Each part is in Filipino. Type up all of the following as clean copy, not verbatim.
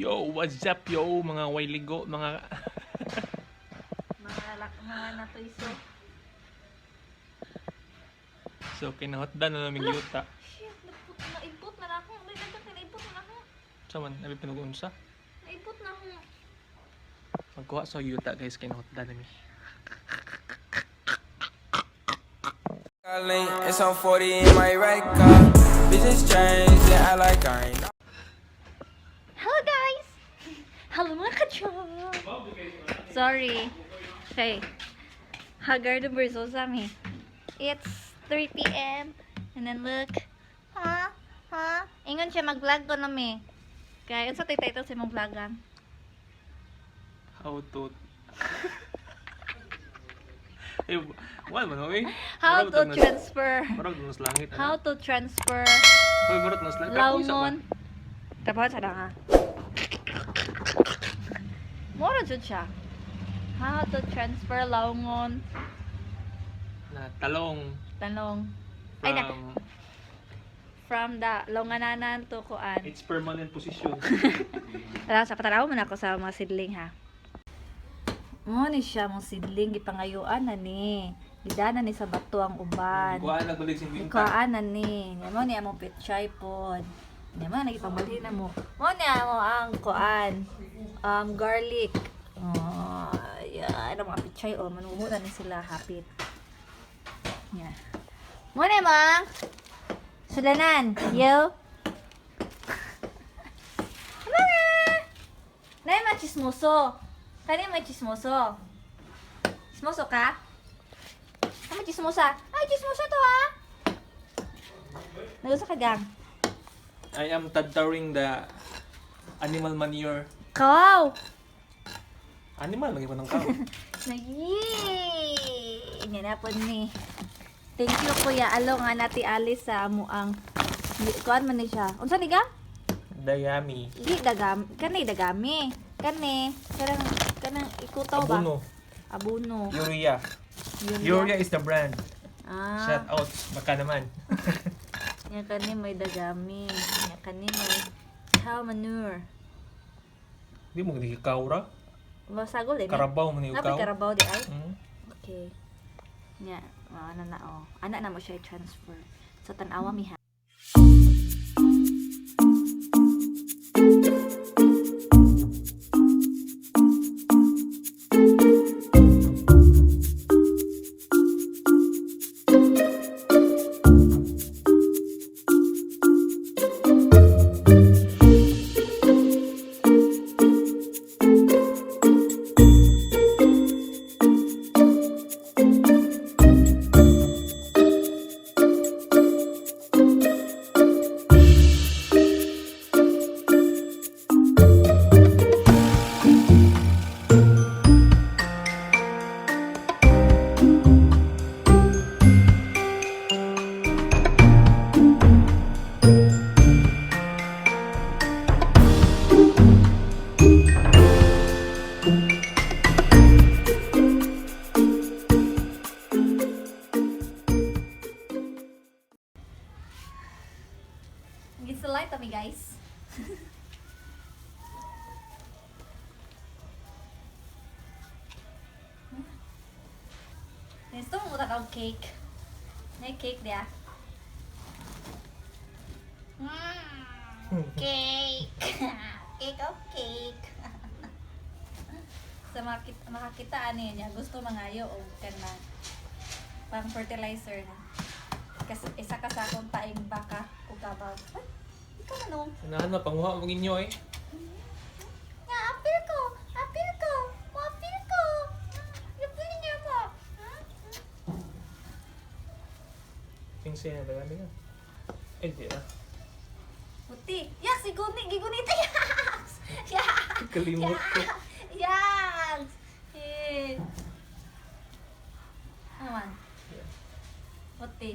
Yo, what's up yo mga wayligo, mga mga natuyso. so kinahotdan na naming yuta. Shit, naibot na ako. May dagat na naibot na ako. Saman, abi pinag-unsa. Naibot na ako. Magkuha sa yuta guys, kinahotdan nami. It's on 40 in my right car. Business change, yeah, I like I ain't. Hello guys! Hello mga ka-chong! Sorry. Okay. Haggard and Berzosami. It's 3 p.m. And then look. Ha? Ingon siya mag-vlog ko nami. Kaya, sa title siya mag-vlogan. How to Eh, wala man oy. How to transfer. Marag dunas langit. How to transfer Hoy, marag dunas langit. laungon. Tapos sa nga. Moro jud siya. How to transfer laungon. Na talong Tanong. Ay na. from From the longananan to kuan. its permanent position. Tara, sa patanaw man ako sa mga sidling ha. Mo ni siya mong sidling gipangayuan na ni. Gidana ni sa bato ang uban. Kuha nagbalik si Winta. Ikuan na ni. Mo ni among petchay pod. Mo nagipambalhin na mo. Mo ni amo ang kuan. Garlic. Oh, yeah, ano mga petchay o manumunan ni sila hapit. Yeah. Mo ni mang. Sulanan, yo. Mga! Nay machismoso. Kani may chismoso. Chismoso ka? Ano chismosa? Ay, chismosa to ha? Nagusa ka gang. I am tadtawing the animal manure. Kaw! Animal lagi pa ng kao. Yay! Yan na po ni. Thank you kuya. Alo nga nati alis sa amo ang kuan man ni siya. Unsa ni gang? Dayami. Di dagam. Kani dagami. Kani. Kanang ikutaw ba? Abuno. Abuno. Urea. Yun Urea is the brand. Ah. Shout out. Baka naman. Yan kani may dagami. Yan kani may cow manure. Di mo gani kaura. Masagol eh. Karabaw mo ni Napay ukaw. karabaw di ay? Mm. Okay. Nya, ano na oh. Ana na mo siya i-transfer. So tan-awa mi ha. Gisulay to mi guys. Gusto mo utak ang cake. May cake dia. Cake. Cake of cake. Sa makakita ani niya gusto mangayo og kanang pang fertilizer na. Kasi isa ka sa akong taing baka o kabaw. Ay, ikaw ano? Sanahan na panguha mo inyo eh. Ya, apil ko! Apil ko! Apil ko! Apil niya mo! Pingsay na taga niya. Eh di na. Puti! Yak! Si Guni! Gigunita! Yaks! Yaks! Kalimot ko. Yaks! Eh. Ano man? Puti.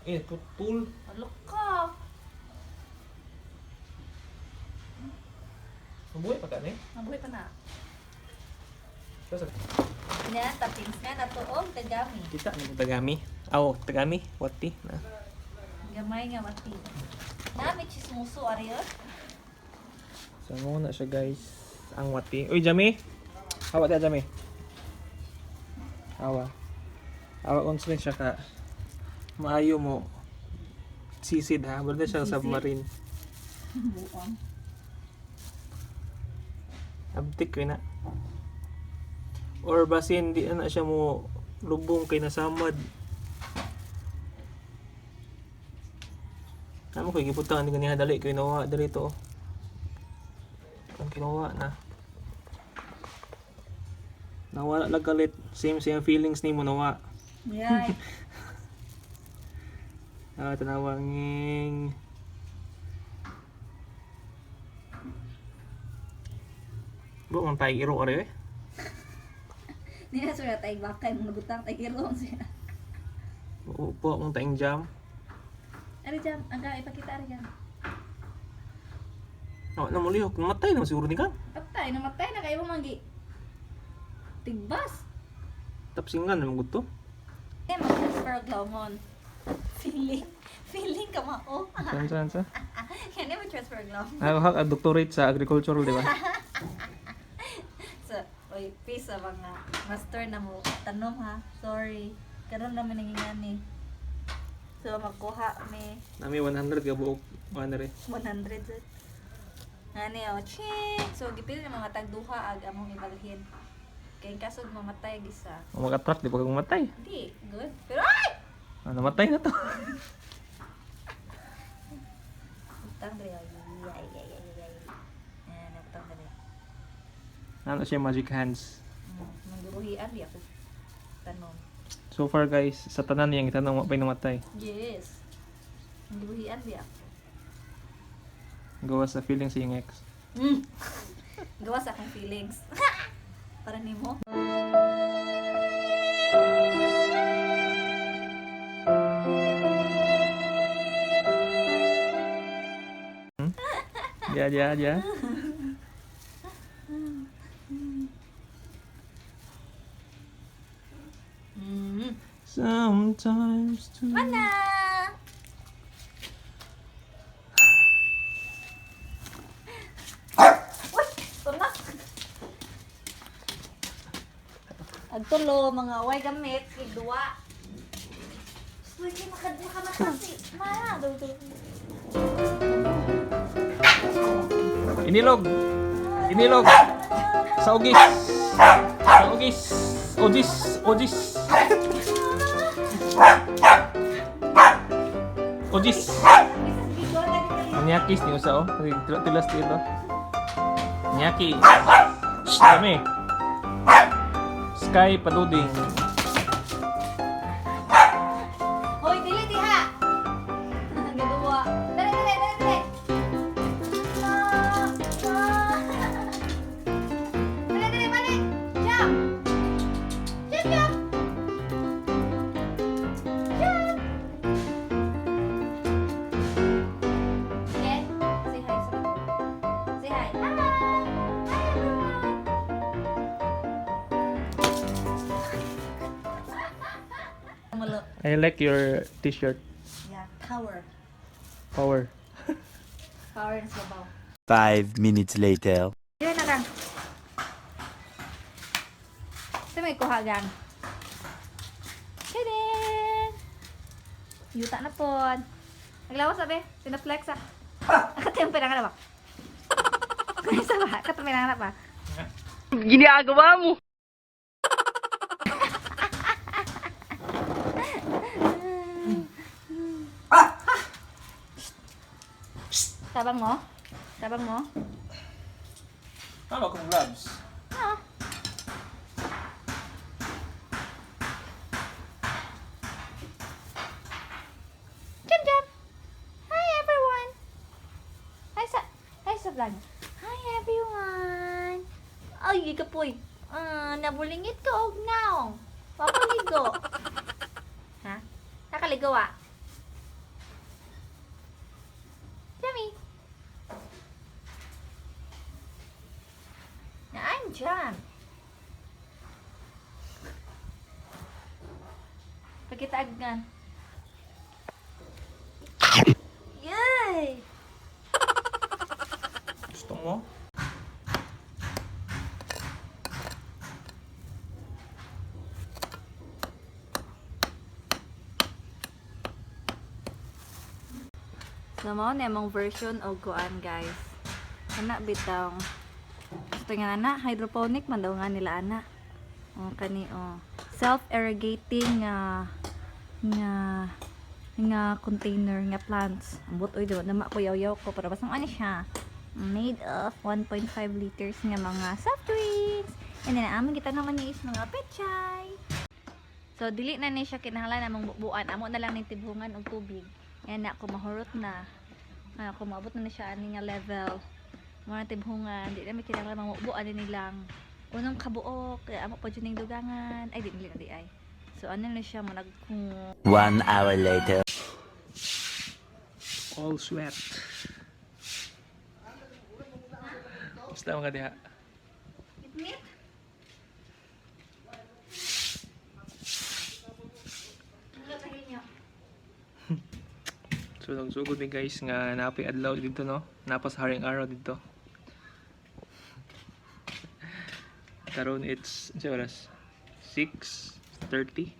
Eh, putul. Alok ka! Mabuhay pa ka na eh. Mabuhay pa na. Kasi Yan, tapings nga na to. Oh, tagami. kita ni tagami. Aw, tagami. Wati na. Gamay nga mati. Nami chismoso, ariyo? So, muna siya guys. Ang wati. Uy, Jami! Hawa tayo, Jami. Hawa. Hawa kung saan siya ka. Maayo mo. Sisid ha. Bala siya sa submarine. Buong. Abtik ko na. Or basin, di na siya mo lubong kay nasamad. Ano ko, igiputan, hindi ganyan dali ko inawa dito. Ang kinawa na. Nawala lang kalit. Same feelings ni mo nawa. Yay. Tanawanging. Bro, man tayo iro ka rin eh. Hindi na sila tayo bakay. Mga nagutang tayo irong siya. Upo akong taing jam. Ari jam. Aga, ipakita ari jam. Namulihok. Namatay naman siguro ni Kang. Patay. Namatay na kayo manggi. Tigbas. Tapsingan naman gusto. Eh, mag-transfer og lawmon. Feeling ka mao. Saan? Yan yung transfer og lawmon. Ako doctorate sa agricultural, di ba? So, oy, peace sa mga master na mo tanom ha. Sorry. Karon naman nangingani. So, magkuha mi Nami 100 ka buok. 100. 100. Ani o, ching! So, gipili ng mga tagduha ag among ibalhin. Kay kasod mamatay gisa. Kung mag-attract, di pa kang matay. Hindi, good. Pero ay! Namatay na to. Utang dre. Ay. Utang dre. Ano siya, magic hands. Manggibuhian di ako. Tanom. So far guys, sa tanan niyang itanong mapay namatay. Yes. Manggibuhian di ako. Gawa sa feeling sa iyong ex. Gawa sa akong feelings. Para nimo. Ja. Sometimes too. Mana? Uy! Tunas! Agtulo, mga away gamit, igduwa. Uy, kaya makamatasi. Mana? Inilog. Sa ugis. Ugis. Nyakis ni usa oh. Tilas dito. Nyaki. Kami. Sky paduding. Hoy, dili diha! Gaduwa. Dali! Dali, balik! Jump! Jump! Okay? Say hi sa mga. Say hi. Hi! Hi, everyone! Mulo. I like your t-shirt. Yeah, power. Power. Power and sabaw. 5 minutes later. Yun na gang. Ito may kuhagan. Tadaan! Yuta na po. Naglawas sabi. Pinaflex ah. Akatiyang pinanganap ba? Isa ba? Akatiyang pinanganap ba? Ginagawa mo. Tabang mo? Tabang mo? Tama kong gloves. Ah. Jump! Hi everyone! Hi sa vlog. Hi everyone! Ay, kapoy. Nabulingit ka og naong. Papaligo. Ha? Nakaligo ah. Yummy. I'm Jam. Pagkitaagnan. Yay! Gusto mo? So, mao na among version o kuan guys. Kana bitaw. Gusto nga na, hydroponic man daw nga nila ana. O, kani o. Self-irrigating nga container nga plants. Ambot oy do na ko yaw ko para basang ano siya. Made of 1.5 liters nga mga soft drinks. And then amon kita naman ni is mga pechay. So dili na ni siya kinahanglan namang bubuan. Amo na lang ning tibhungan og tubig. Yan na ako mahurot na. Ako maabot na siya ani nga level. Mo na tibhungan, di na mi kinahanglan mamubuan ni nilang unang kabuok, kaya amo pa jud ning dugangan. Ay di ay. So ano na siya mo nag 1 hour later. All sweat. Basta mga diha. Meat? So nagsugod ni guys nga napay adlaw dito no. Napas haring araw dito. Karon it's sa oras 6:30.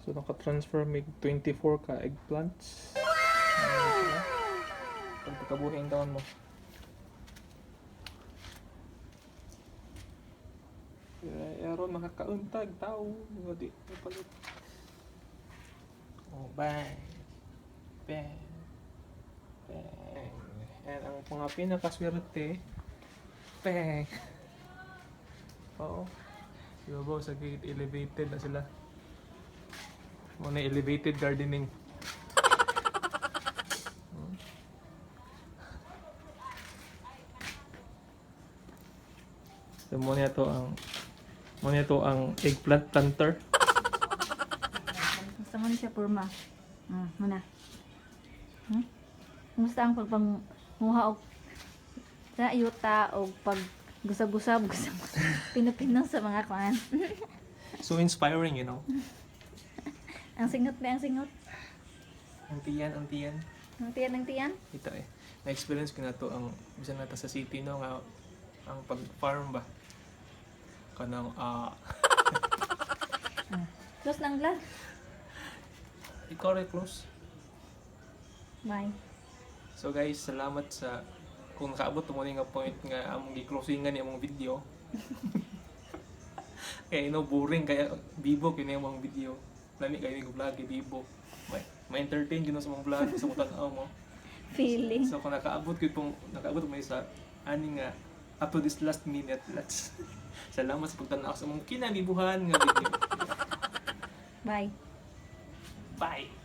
So naka-transfer mig 24 ka eggplants. Pagkabuhin taon mo. Aron makakauntag tao, di palit. Oh, bang. Bang. Bang. And ang mga pinakaswerte, bang. Oo. Diba ba, sa gate, elevated na sila. Muna elevated gardening. So, muna ito ang eggplant planter. Gusto mo siya purma. Muna. Kumusta ang pagpanguha og sa yuta o pag gusab-gusab pinupino sa mga kuan. So inspiring, you know. Ang singot ba ang singot? Ang tiyan. Ang tiyan? Ito eh. Na-experience ko na to ang bisan nata sa city no nga ang pag-farm ba. Kanang Close ng glass. ikaw rin close. Bye. So guys, salamat sa kung nakaabot mo nga point nga among gi-closingan ni among video. Kaya boring kaya bibo kini among video. Lami kay ni vlog bibo. May entertain gino sa among vlog sa mga tanaw mo. Feeling. So kung nakaabot mo sa ani nga up to this last minute, let's salamat sa pagtanaw sa among kinamibuhan nga video. Bye. Bye.